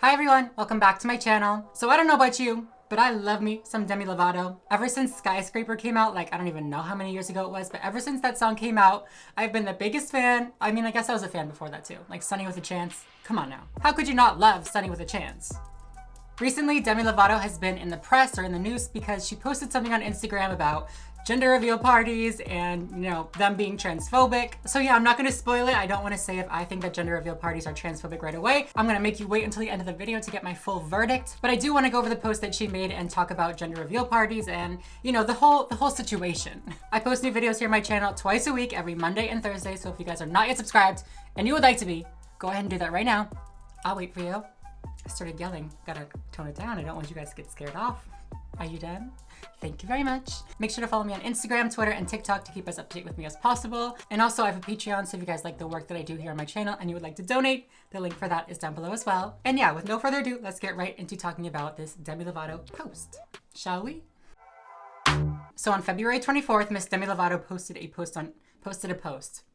Hi everyone, welcome back to my channel. So I don't know about you, but I love me some Demi Lovato. Ever since Skyscraper came out, like I don't even know how many years ago it was, but ever since that song came out, I've been the biggest fan. I mean, I guess I was a fan before that too. Like Sunny with a Chance. Come on now. How could you not love Sunny with a Chance? Recently, Demi Lovato has been in the press or in the news because she posted something on Instagram about gender reveal parties and, you know, them being transphobic. So yeah, I'm not gonna spoil it. I don't wanna say if I think that gender reveal parties are transphobic right away. I'm gonna make you wait until the end of the video to get my full verdict. But I do wanna go over the post that she made and talk about gender reveal parties and, you know, the whole situation. I post new videos here on my channel twice a week, every Monday and Thursday. So if you guys are not yet subscribed and you would like to be, go ahead and do that right now. I'll wait for you. I started yelling. Gotta tone it down. I don't want you guys to get scared off. Are you done? Thank you very much. Make sure to follow me on Instagram, Twitter, and TikTok to keep us up to date with me as possible. And also I have a Patreon, so if you guys like the work that I do here on my channel and you would like to donate, the link for that is down below as well. And yeah, with no further ado, let's get right into talking about this Demi Lovato post, shall we? So on February 24th, Miss Demi Lovato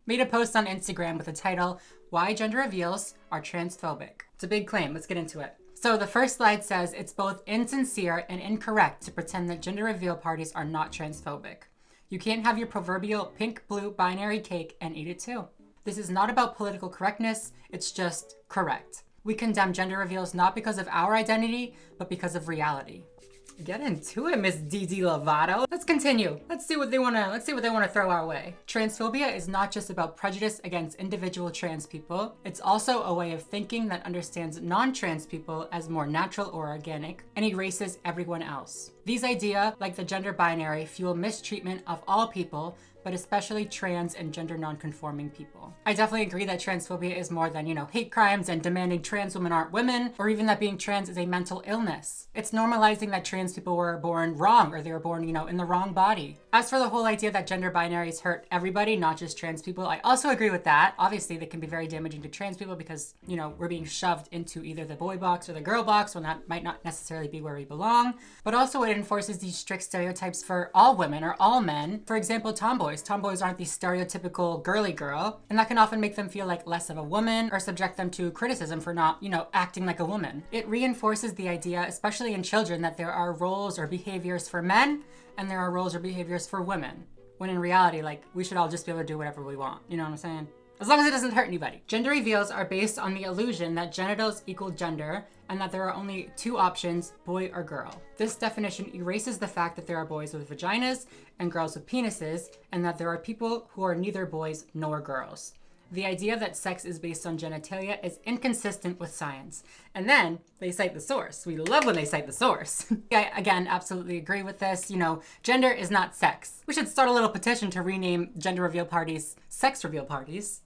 made a post on Instagram with the title, "Why Gender Reveals Are Transphobic." It's a big claim, let's get into it. So the first slide says, "It's both insincere and incorrect to pretend that gender reveal parties are not transphobic. You can't have your proverbial pink-blue binary cake and eat it too. This is not about political correctness, it's just correct. We condemn gender reveals not because of our identity, but because of reality." Get into it, Miss Demi Lovato. Let's continue. Let's see what they wanna throw our way. Transphobia is not just about prejudice against individual trans people. It's also a way of thinking that understands non-trans people as more natural or organic and erases everyone else. These ideas, like the gender binary, fuel mistreatment of all people, but especially trans and gender non-conforming people. I definitely agree that transphobia is more than, you know, hate crimes and demanding trans women aren't women, or even that being trans is a mental illness. It's normalizing that trans people were born wrong, or they were born, you know, in the wrong body. As for the whole idea that gender binaries hurt everybody, not just trans people, I also agree with that. Obviously, they can be very damaging to trans people because, you know, we're being shoved into either the boy box or the girl box, when that might not necessarily be where we belong. But also it enforces these strict stereotypes for all women or all men. For example, tomboys. Tomboys aren't the stereotypical girly girl, and that can often make them feel like less of a woman or subject them to criticism for not, you know, acting like a woman. It reinforces the idea, especially in children, that there are roles or behaviors for men and there are roles or behaviors for women. When in reality, like, we should all just be able to do whatever we want. You know what I'm saying? As long as it doesn't hurt anybody. Gender reveals are based on the illusion that genitals equal gender and that there are only two options, boy or girl. This definition erases the fact that there are boys with vaginas and girls with penises, and that there are people who are neither boys nor girls. The idea that sex is based on genitalia is inconsistent with science. And then they cite the source. We love when they cite the source. I, again, absolutely agree with this. You know, gender is not sex. We should start a little petition to rename gender reveal parties sex reveal parties.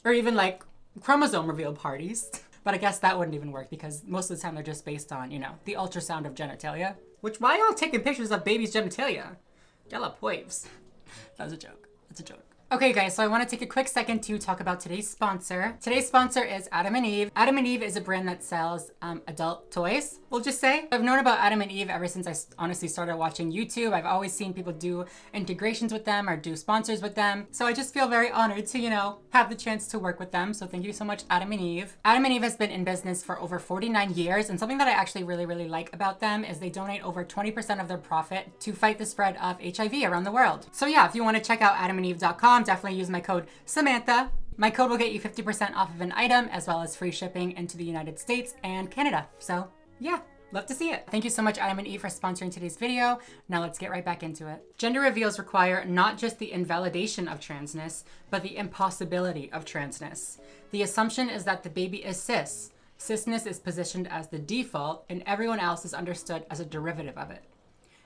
Or even like chromosome reveal parties. But I guess that wouldn't even work because most of the time they're just based on, you know, the ultrasound of genitalia. Which, why y'all taking pictures of babies' genitalia? Y'all are poives. That was a joke. That's a joke. Okay guys, so I want to take a quick second to talk about today's sponsor. Today's sponsor is Adam and Eve. Adam and Eve is a brand that sells adult toys, we'll just say. I've known about Adam and Eve ever since I honestly started watching YouTube. I've always seen people do integrations with them or do sponsors with them. So I just feel very honored to, you know, have the chance to work with them. So thank you so much, Adam and Eve. Adam and Eve has been in business for over 49 years. And something that I actually really like about them is they donate over 20% of their profit to fight the spread of HIV around the world. So yeah, if you want to check out adamandeve.com, definitely use my code Samantha. My code will get you 50% off of an item as well as free shipping into the United States and Canada. So yeah, love to see it. Thank you so much, Adam and Eve, for sponsoring today's video. Now let's get right back into it. Gender reveals require not just the invalidation of transness, but the impossibility of transness. The assumption is that the baby is cis. Cisness is positioned as the default and everyone else is understood as a derivative of it.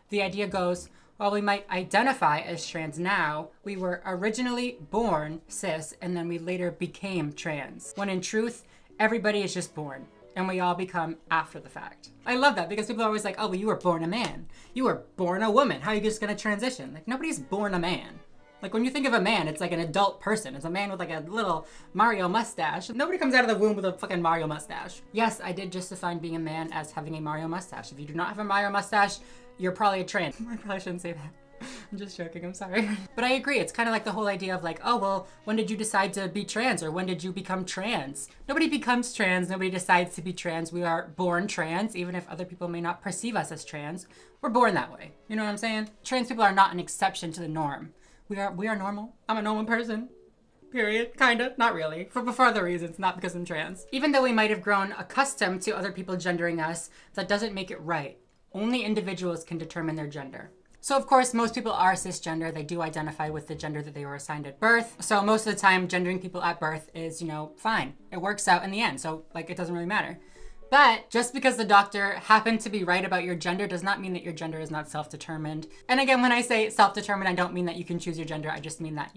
The idea goes, while we might identify as trans now, we were originally born cis and then we later became trans. When in truth, everybody is just born and we all become after the fact. I love that because people are always like, oh, well, you were born a man. You were born a woman. How are you just gonna transition? Like, nobody's born a man. Like, when you think of a man, it's like an adult person. It's a man with like a little Mario mustache. Nobody comes out of the womb with a fucking Mario mustache. Yes, I did just define being a man as having a Mario mustache. If you do not have a Mario mustache, you're probably a trans. I probably shouldn't say that. I'm just joking, I'm sorry. But I agree, it's kind of like the whole idea of like, oh, well, when did you decide to be trans, or when did you become trans? Nobody becomes trans, nobody decides to be trans. We are born trans, even if other people may not perceive us as trans. We're born that way. You know what I'm saying? Trans people are not an exception to the norm. We are normal. I'm a normal person. Period. Kinda. Not really. For other reasons, not because I'm trans. Even though we might have grown accustomed to other people gendering us, that doesn't make it right. Only individuals can determine their gender. So of course, most people are cisgender. They do identify with the gender that they were assigned at birth. So most of the time, gendering people at birth is, fine. It works out in the end. So like, it doesn't really matter. But just because the doctor happened to be right about your gender does not mean that your gender is not self-determined. And again, when I say self-determined, I don't mean that you can choose your gender. I just mean that,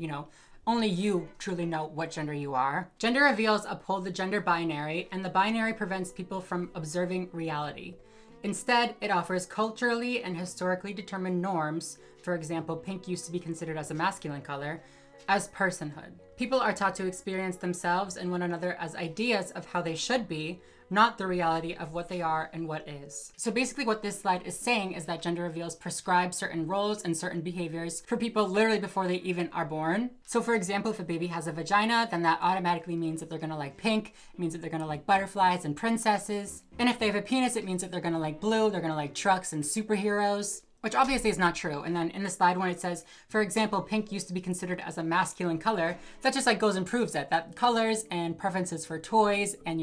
only you truly know what gender you are. Gender reveals uphold the gender binary, and the binary prevents people from observing reality. Instead, it offers culturally and historically determined norms. For example, pink used to be considered as a masculine color, as personhood. People are taught to experience themselves and one another as ideas of how they should be, not the reality of what they are and what is. So basically what this slide is saying is that gender reveals prescribe certain roles and certain behaviors for people literally before they even are born. So for example, if a baby has a vagina, then that automatically means that they're gonna like pink. It means that they're gonna like butterflies and princesses. And if they have a penis, it means that they're gonna like blue, they're gonna like trucks and superheroes. Which obviously is not true. And then in the slide when it says, for example, pink used to be considered as a masculine color, that just like goes and proves that colors and preferences for toys and,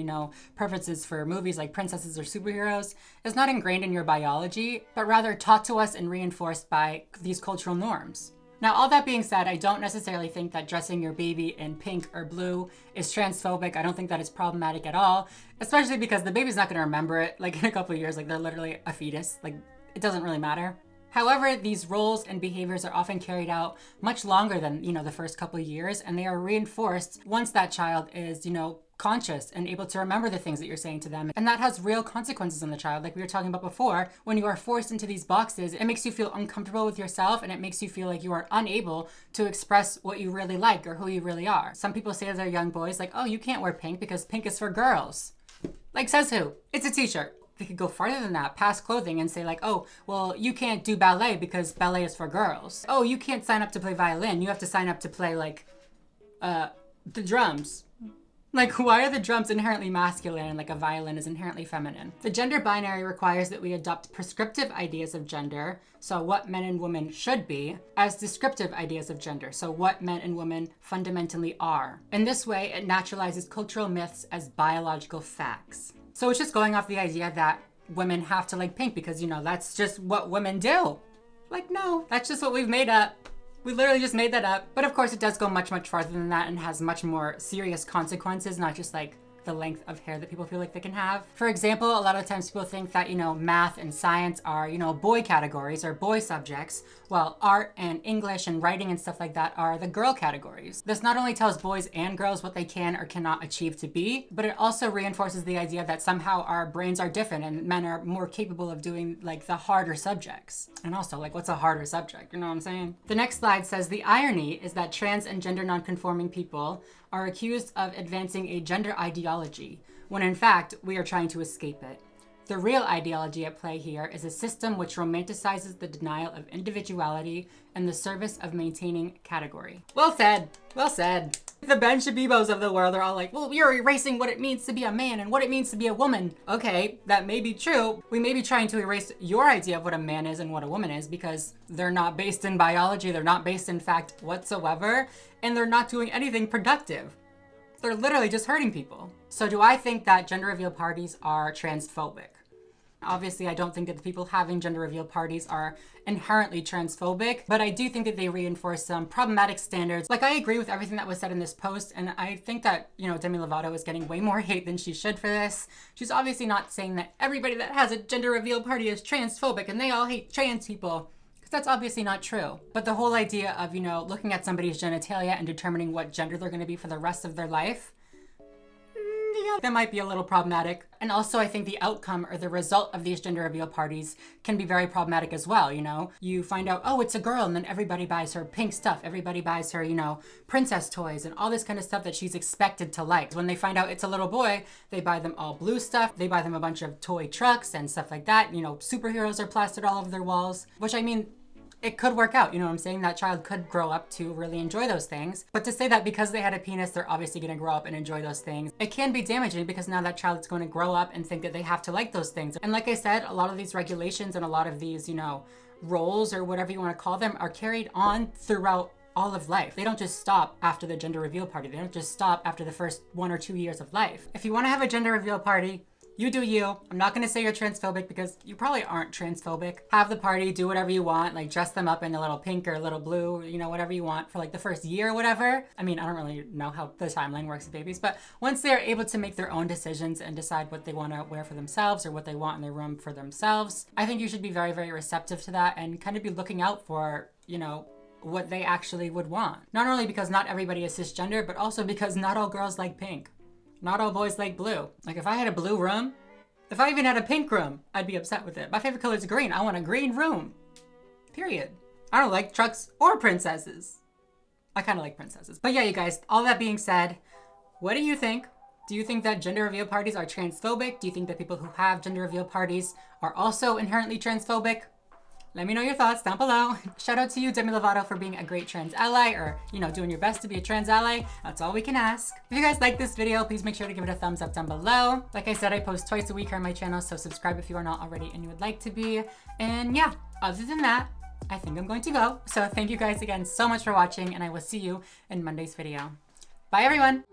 preferences for movies like princesses or superheroes is not ingrained in your biology, but rather taught to us and reinforced by these cultural norms. Now, all that being said, I don't necessarily think that dressing your baby in pink or blue is transphobic. I don't think that it's problematic at all, especially because the baby's not gonna remember it. Like in a couple of years, like they're literally a fetus. Like it doesn't really matter. However, these roles and behaviors are often carried out much longer than, the first couple of years, and they are reinforced once that child is, conscious and able to remember the things that you're saying to them. And that has real consequences on the child. Like we were talking about before, when you are forced into these boxes, it makes you feel uncomfortable with yourself and it makes you feel like you are unable to express what you really like or who you really are. Some people say to their young boys, like, oh, you can't wear pink because pink is for girls. Like, says who? It's a t-shirt. They could go farther than that, past clothing, and say like, oh, well, you can't do ballet because ballet is for girls. Oh, you can't sign up to play violin. You have to sign up to play like the drums. Like, why are the drums inherently masculine and like a violin is inherently feminine? The gender binary requires that we adopt prescriptive ideas of gender, so what men and women should be, as descriptive ideas of gender, so what men and women fundamentally are. In this way, it naturalizes cultural myths as biological facts. So it's just going off the idea that women have to like pink because, that's just what women do. Like, no, that's just what we've made up. We literally just made that up. But of course, it does go much, much farther than that and has much more serious consequences, not just like the length of hair that people feel like they can have. For example, a lot of times people think that, math and science are, boy categories or boy subjects, while art and English and writing and stuff like that are the girl categories. This not only tells boys and girls what they can or cannot achieve to be, but it also reinforces the idea that somehow our brains are different and men are more capable of doing like the harder subjects. And also, like, what's a harder subject? You know what I'm saying? The next slide says the irony is that trans and gender nonconforming people are accused of advancing a gender ideology, when in fact, we are trying to escape it. The real ideology at play here is a system which romanticizes the denial of individuality in the service of maintaining category. Well said, well said. The Ben Shabibos of the world are all like, well, you're erasing what it means to be a man and what it means to be a woman. Okay, that may be true. We may be trying to erase your idea of what a man is and what a woman is because they're not based in biology, they're not based in fact whatsoever, and they're not doing anything productive. They're literally just hurting people. So do I think that gender reveal parties are transphobic? Obviously, I don't think that the people having gender reveal parties are inherently transphobic, but I do think that they reinforce some problematic standards. Like, I agree with everything that was said in this post, and I think that, Demi Lovato is getting way more hate than she should for this. She's obviously not saying that everybody that has a gender reveal party is transphobic and they all hate trans people. That's obviously not true. But the whole idea of, looking at somebody's genitalia and determining what gender they're going to be for the rest of their life, yeah, that might be a little problematic. And also I think the outcome or the result of these gender reveal parties can be very problematic as well, You find out, oh, it's a girl, and then everybody buys her pink stuff. Everybody buys her, princess toys and all this kind of stuff that she's expected to like. When they find out it's a little boy, they buy them all blue stuff. They buy them a bunch of toy trucks and stuff like that. Superheroes are plastered all over their walls, which I mean, it could work out. You know what I'm saying? That child could grow up to really enjoy those things. But to say that because they had a penis, they're obviously going to grow up and enjoy those things, it can be damaging, because now that child is going to grow up and think that they have to like those things. And like I said, a lot of these regulations and a lot of these, you know, roles or whatever you want to call them are carried on throughout all of life. They don't just stop after the gender reveal party. They don't just stop after the first 1 or 2 years of life. If you want to have a gender reveal party, you do you. I'm not going to say you're transphobic, because you probably aren't transphobic. Have the party, do whatever you want, like dress them up in a little pink or a little blue, you know, whatever you want for like the first year or whatever. I mean, I don't really know how the timeline works with babies, but once they're able to make their own decisions and decide what they want to wear for themselves or what they want in their room for themselves, I think you should be very, very receptive to that and kind of be looking out for, you know, what they actually would want. Not only because not everybody is cisgender, but also because not all girls like pink. Not all boys like blue. Like if I had a blue room, if I even had a pink room, I'd be upset with it. My favorite color is green. I want a green room. Period. I don't like trucks or princesses. I kind of like princesses. But yeah, you guys, all that being said, what do you think? Do you think that gender reveal parties are transphobic? Do you think that people who have gender reveal parties are also inherently transphobic? Let me know your thoughts down below. Shout out to you, Demi Lovato, for being a great trans ally, or, you know, doing your best to be a trans ally. That's all we can ask. If you guys like this video, please make sure to give it a thumbs up down below. Like I said, I post twice a week here on my channel, so subscribe if you are not already and you would like to be. And yeah, other than that, I think I'm going to go. So thank you guys again so much for watching, and I will see you in Monday's video. Bye, everyone.